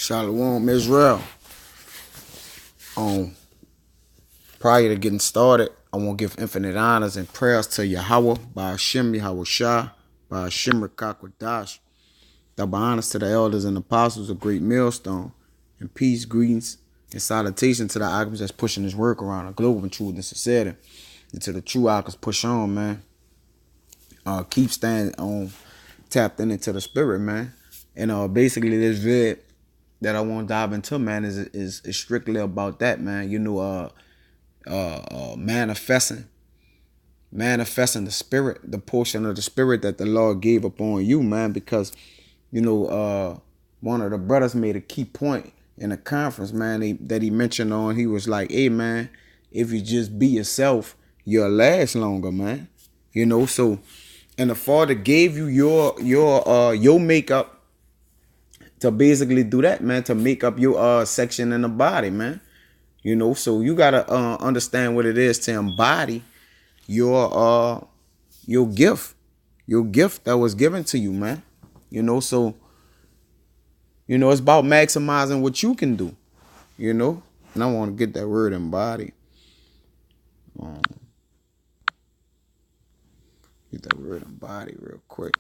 Shalom, Israel. Prior to getting started, I want to give infinite honors and prayers to Yahweh, by Hashem Yahweh Shah, by Hashem Rakakwadash. Double honors to the elders and apostles of Great Millstone, and peace, greetings, and salutation to the icons that's pushing this work around the globe in truth and sincerity. And to the true icons, push on, man. Keep staying tapped into the spirit, man. And basically this vid that I want to dive into, man, is strictly about that, man. You know, manifesting the spirit, the portion of the spirit that the Lord gave upon you, man. Because, you know, one of the brothers made a key point in a conference, man, that he mentioned on. He was like, hey, man, if you just be yourself, you'll last longer, man. You know, so, and the Father gave you your makeup to basically do that, man, to make up your section in the body, man. You know, so you gotta understand what it is to embody your gift that was given to you, man. You know, so, you know, it's about maximizing what you can do, you know. And I want to get that word embody. Get that word embody real quick.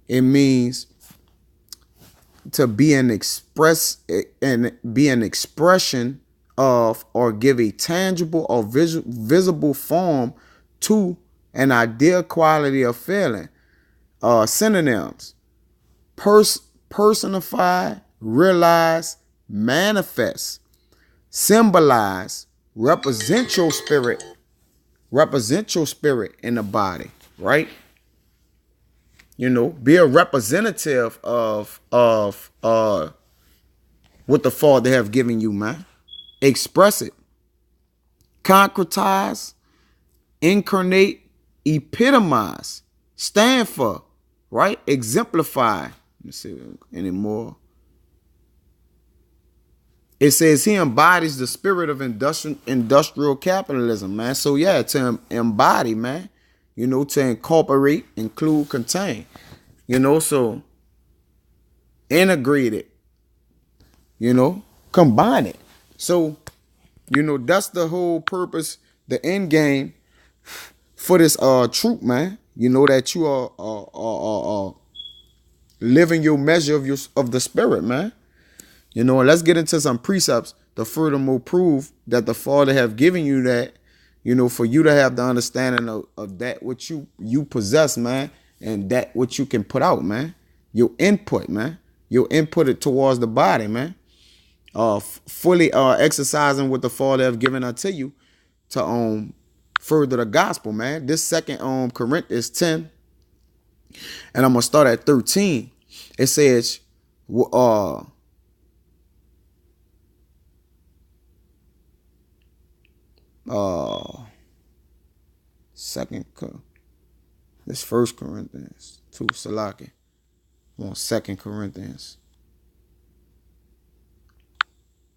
It means to be an expression of, or give a tangible or visible form to an ideal quality of feeling. Synonyms: personify, realize, manifest, symbolize, represent your spirit in the body, right? You know, be a representative of what the Father have given you, man. Express it. Concretize, incarnate, epitomize, stand for, right? Exemplify. Let me see anymore. It says he embodies the spirit of industrial capitalism, man. So yeah, to embody, man. You know, to incorporate, include, contain. You know, so integrate it. You know, combine it. So, you know, that's the whole purpose, the end game for this truth, man. You know, that you are living your measure of the spirit, man. You know, and let's get into some precepts to furthermore prove that the Father have given you that, you know, for you to have the understanding of that what you possess, man, and that what you can put out, man. Your input, man. Your input it towards the body, man. Fully exercising what the Father have given unto you to further the gospel, man. This second Corinthians 10, and I'm gonna start at 13. It says, this First Corinthians 2, Salaki. On 2 Corinthians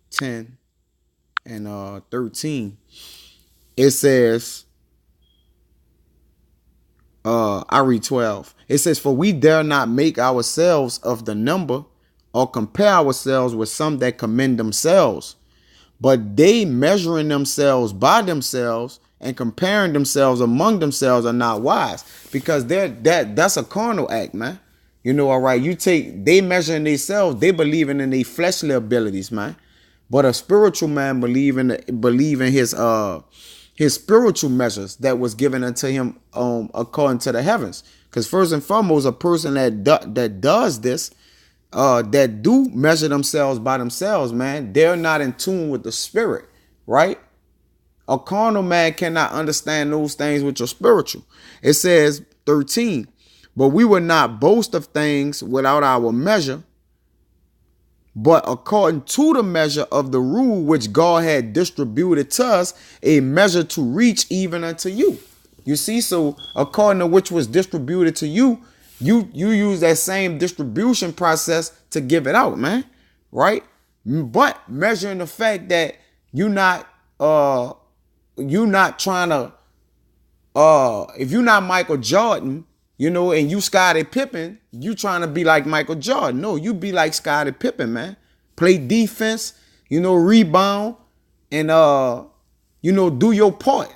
10 and 13. It says, I read 12. It says, for we dare not make ourselves of the number, or compare ourselves with some that commend themselves, but they measuring themselves by themselves and comparing themselves among themselves are not wise, because that's a carnal act, man. You know, all right, they measuring themselves, they believing in their fleshly abilities, man. But a spiritual man believe in his spiritual measures that was given unto him according to the heavens. Because first and foremost, a person that does this, that do measure themselves by themselves, man, they're not in tune with the spirit, right? A carnal man cannot understand those things which are spiritual. It says 13, but we will not boast of things without our measure, but according to the measure of the rule which God had distributed to us, a measure to reach even unto you. You see, so according to which was distributed to you, you use that same distribution process to give it out, man. Right? But measuring the fact that you not trying to if you're not Michael Jordan, and you Scottie Pippen, you trying to be like Michael Jordan. No, you be like Scottie Pippen, man. Play defense, rebound, and do your part.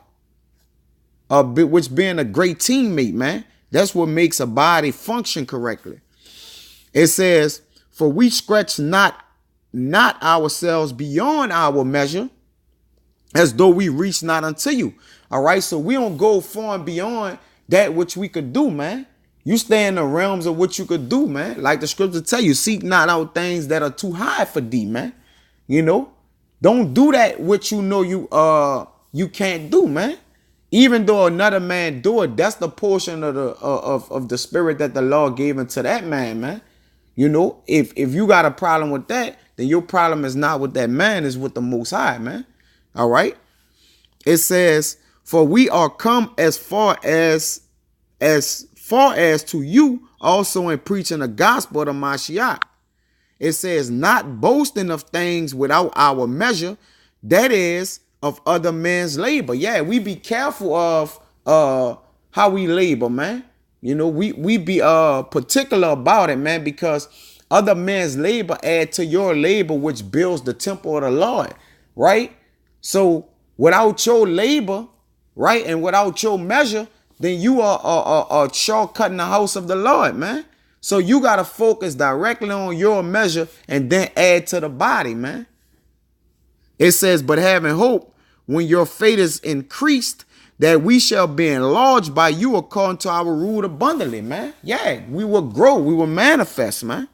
Which being a great teammate, man. That's what makes a body function correctly. It says, for we stretch not ourselves beyond our measure, as though we reach not unto you. All right. So we don't go far and beyond that which we could do, man. You stay in the realms of what you could do, man. Like the scripture tell you, seek not out things that are too high for thee, man. Don't do that which you can't do, man. Even though another man do it, that's the portion of the spirit that the Lord gave unto that man, man. If you got a problem with that, then your problem is not with that man, it's with the Most High, man. All right. It says, for we are come as far as to you also in preaching the gospel of Mashiach. It says, not boasting of things without our measure, that is of other men's labor. Yeah, we be careful of how we labor, man. We be particular about it, man, because other men's labor add to your labor, which builds the temple of the Lord, right? So without your labor, right, and without your measure, then you are shortcutting the house of the Lord, man. So you got to focus directly on your measure and then add to the body, man. It says, but having hope when your faith is increased, that we shall be enlarged by you according to our rule abundantly, man. Yeah, we will grow. We will manifest, man.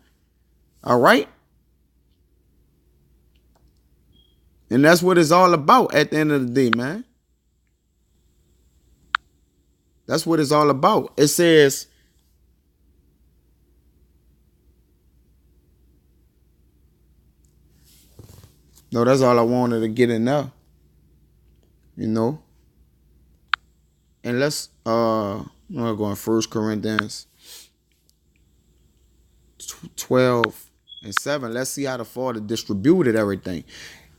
All right. And that's what it's all about at the end of the day, man. That's what it's all about. It says, no, that's all I wanted to get in there. And let's I'm gonna go in 1 Corinthians 12:7. Let's see how the Father distributed everything.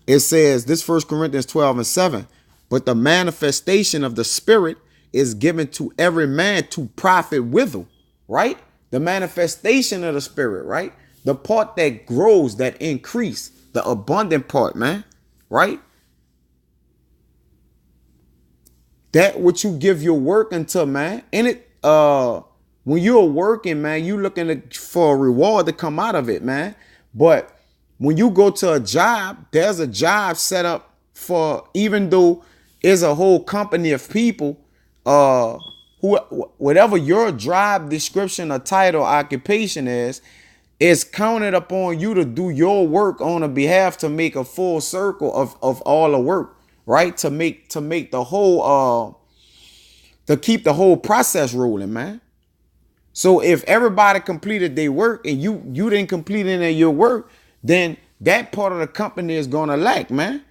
It says, this 1 Corinthians 12:7, but the manifestation of the Spirit is given to every man to profit withal, right? The manifestation of the Spirit, right? The part that grows, that increase, the abundant part, man, right? That what you give your work unto, man. And it when you're working, man, you looking for a reward to come out of it, man. But when you go to a job, there's a job set up for, even though it's a whole company of people, whatever your job description or title or occupation is counted upon you to do your work on a behalf to make a full circle of all the work, right? To make the whole to keep the whole process rolling, man. So if everybody completed their work and you didn't complete any of your work, then that part of the company is gonna lack, man.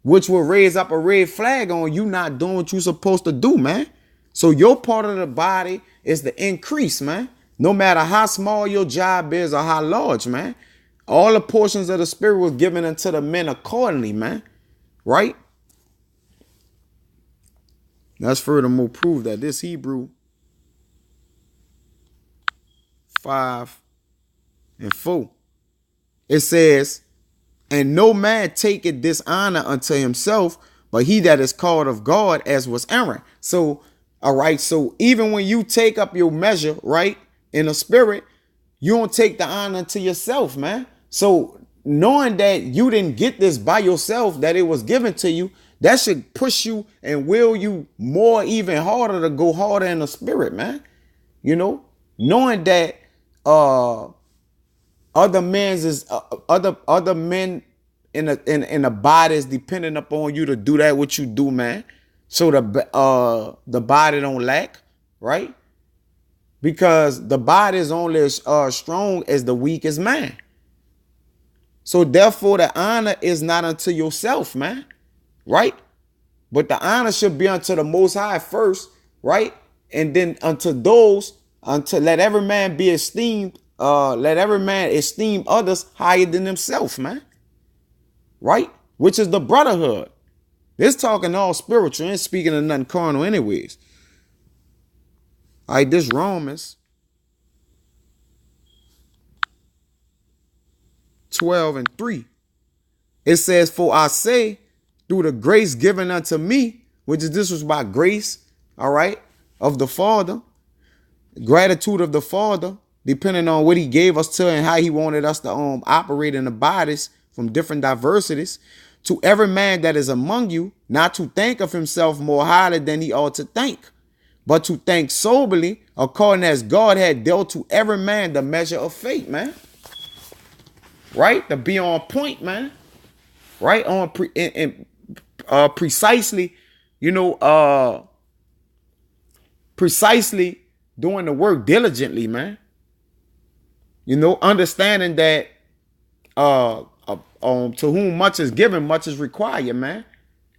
Which will raise up a red flag on you not doing what you're supposed to do, man. So your part of the body is the increase, man. No matter how small your job is or how large, man. All the portions of the Spirit was given unto the men accordingly, man. Right? That's furthermore proof that this Hebrew 5:4. It says, and no man taketh this honor unto himself, but he that is called of God, as was Aaron. So, all right. So even when you take up your measure, right, in the Spirit, you don't take the honor to yourself, man. So knowing that you didn't get this by yourself, that it was given to you, that should push you and will you more, even harder to go harder in the Spirit, man. Knowing that other men in the body is dependent upon you to do that what you do, man. So the body don't lack, right? Because the body is only as strong as the weakest man. So therefore, the honor is not unto yourself, man, right? But the honor should be unto the Most High first, right? And then unto let every man be esteemed, let every man esteem others higher than himself, man. Right? Which is the brotherhood. This talking all spiritual and speaking of nothing carnal anyways. All right, this Romans 12:3. It says, for I say, through the grace given unto me, which is this was by grace, all right, of the Father, gratitude of the Father, depending on what he gave us to and how he wanted us to operate in the bodies from different diversities, to every man that is among you, not to think of himself more highly than he ought to think, but to think soberly, according as God had dealt to every man the measure of faith, man. Right? To be on point, man. Right? On precisely, precisely doing the work diligently, man. Understanding that to whom much is given, much is required, man.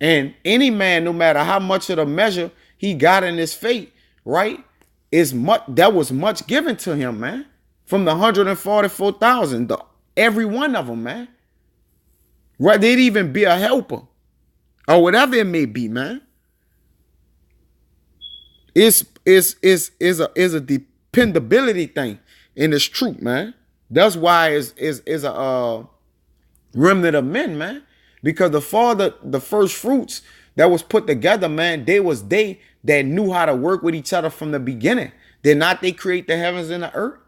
And any man, no matter how much of the measure he got in his faith, right, is much that was much given to him, man. From the 144,000, every one of them, man. Right, they'd even be a helper or whatever it may be, man. Is a dependability thing, and it's true, man. That's why is a remnant of men, man. Because the Father, the first fruits that was put together, man, they that knew how to work with each other from the beginning. Did not they create the heavens and the earth?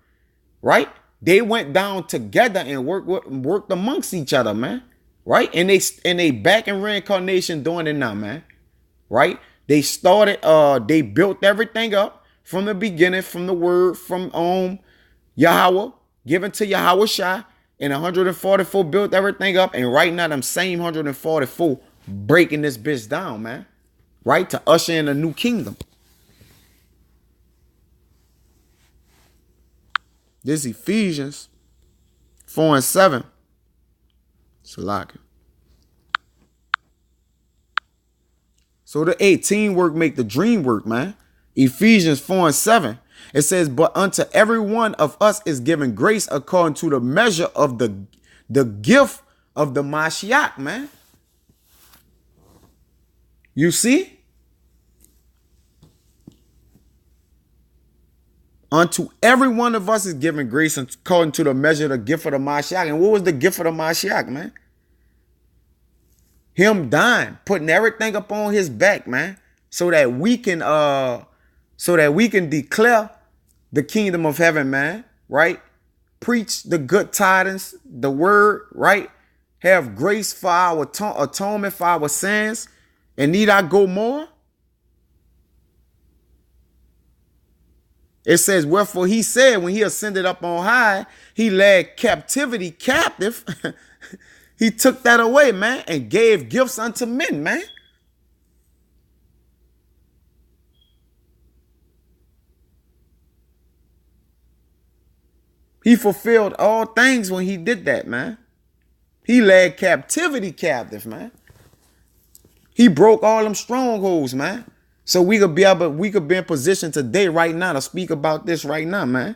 Right? They went down together and worked amongst each other, man. Right? And they back in reincarnation doing it now, man. Right? They started, they built everything up from the beginning, from the word, from Yahweh, given to Yahweh Shai, and 144 built everything up. And right now, them same 144 breaking this bitch down, man. Right? To usher in a new kingdom. This Ephesians 4:7. Salaka. So the 18 work make the dream work, man. Ephesians 4:7. It says, but unto every one of us is given grace according to the measure of the gift of the Mashiach, man. You see? Unto every one of us is given grace according to the measure of the gift of the Mashiach. And what was the gift of the Mashiach, man? Him dying, putting everything up on his back, man, so that we can declare the kingdom of heaven, man, right? Preach the good tidings, the word, right? Have grace for our atonement for our sins. And need I go more? It says, wherefore he said, when he ascended up on high, he led captivity captive. He took that away, man, and gave gifts unto men, man. He fulfilled all things when he did that, man. He led captivity captive, man. He broke all them strongholds, man. So we could be in position today, right now, to speak about this right now, man.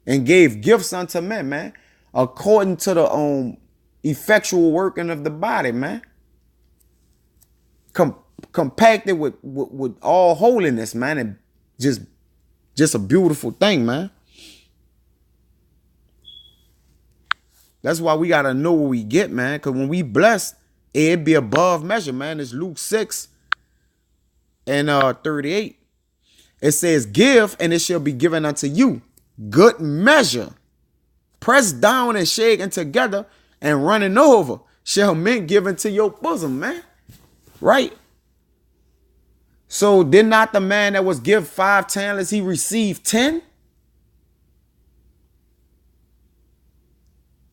And gave gifts unto men, man, according to the effectual working of the body, man. Compacted with all holiness, man, and just a beautiful thing, man. That's why we gotta know what we get, man. Cause when we blessed, it be above measure, man. It's Luke 6 and 38. It says, give and it shall be given unto you. Good measure, pressed down and shaken together and running over, shall men give into your bosom, man. Right? So did not the man that was give 5 talents, he received 10?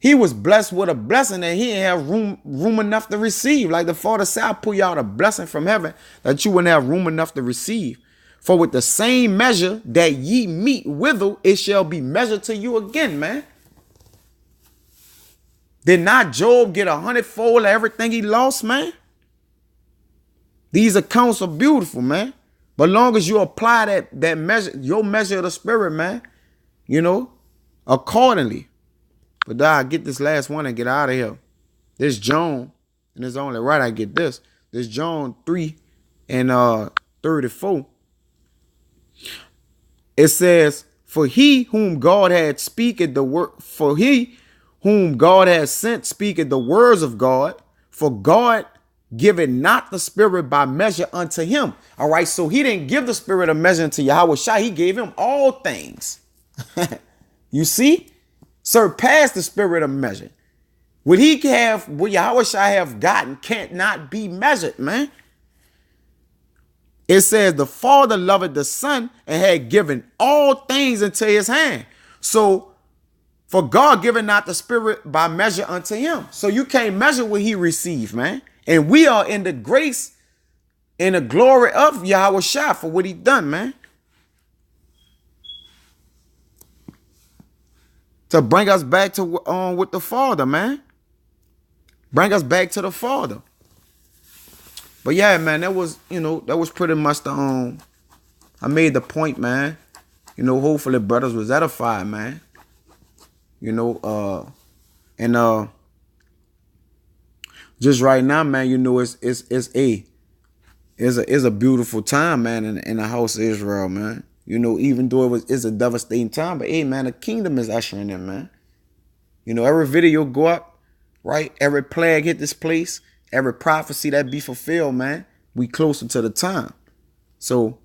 He was blessed with a blessing that he didn't have room enough to receive. Like the Father said, I'll pull you out a blessing from heaven that you wouldn't have room enough to receive. For with the same measure that ye meet withal, it shall be measured to you again, man. Did not Job get 100-fold of everything he lost, man? These accounts are beautiful, man. But long as you apply that measure, your measure of the spirit, man, you know, accordingly. But I get this last one and get out of here. This John, and it's only right I get this. This John 3 and 34. It says, for he whom God had speaketh the word, for he whom God has sent speaketh the words of God, for God giveth not the spirit by measure unto him. All right, so he didn't give the spirit of measure unto Yahweh Shai. He gave him all things. You see? Surpass the spirit of measure. What he have, what Yahweh Shai have gotten can't not be measured, man. It says the Father loveth the Son and had given all things into his hand. So for God giving not the spirit by measure unto him. So you can't measure what he received, man. And we are in the grace and the glory of Yahweh Shai for what he done, man. To bring us back to with the Father, man. Bring us back to the Father. But yeah, man, that was, that was pretty much the I made the point, man. Hopefully brothers was edified, man. And just right now, man, it's a beautiful time, man, in the house of Israel, man. Even though it's a devastating time, but hey, man, the kingdom is ushering in, man. Every video go up, right? Every plague hit this place, every prophecy that be fulfilled, man. We closer to the time. So,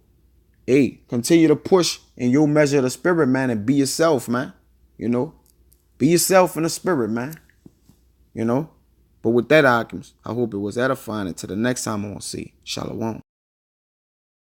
hey, continue to push in your measure of the spirit, man, and be yourself, man. Be yourself in the spirit, man. But with that, I hope it was edifying. Until the next time I want to see. Shalom.